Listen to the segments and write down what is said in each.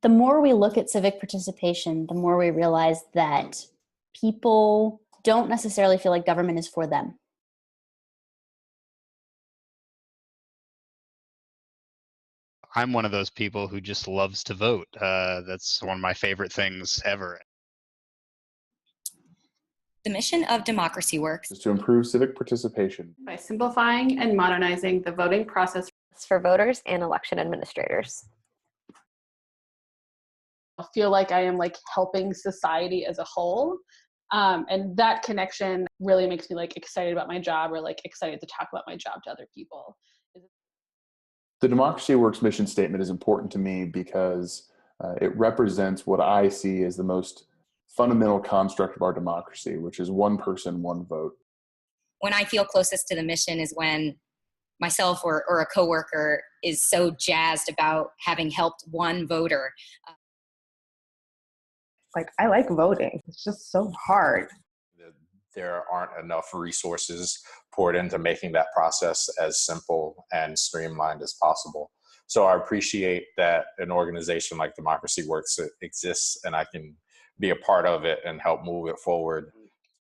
The more we look at civic participation, the more we realize that people don't necessarily feel like government is for them. I'm one of those people who just loves to vote. That's one of my favorite things ever. The mission of Democracy Works is to improve civic participation by simplifying and modernizing the voting process for voters and election administrators. I feel like I am helping society as a whole. And that connection really makes me excited about my job, or excited to talk about my job to other people. The Democracy Works mission statement is important to me because it represents what I see as the most fundamental construct of our democracy, which is one person, one vote. When I feel closest to the mission is when myself or a coworker is so jazzed about having helped one voter. I like voting. It's just so hard. There aren't enough resources poured into making that process as simple and streamlined as possible. So I appreciate that an organization like Democracy Works exists, and I can be a part of it and help move it forward.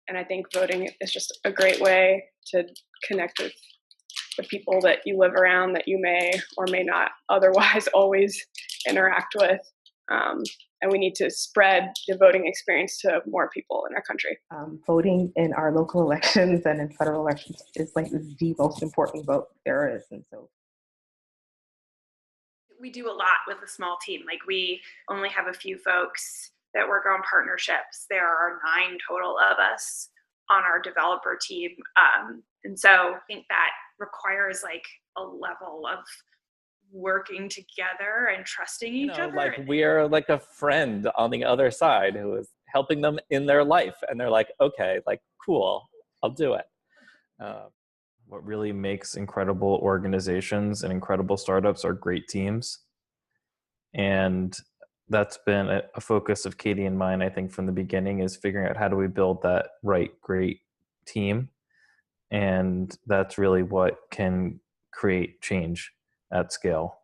And I think voting is just a great way to connect with the people that you live around, that you may or may not otherwise always interact with. And we need to spread the voting experience to more people in our country. Voting in our local elections and in federal elections is the most important vote there is. And so we do a lot with a small team. We only have a few folks that work on partnerships. There are 9 total of us on our developer team. And so I think that requires a level of working together and trusting each other. We're a friend on the other side who is helping them in their life. And they're okay, cool, I'll do it. What really makes incredible organizations and incredible startups are great teams. And that's been a focus of Katie and mine, I think, from the beginning, is figuring out how do we build that great team. And that's really what can create change at scale.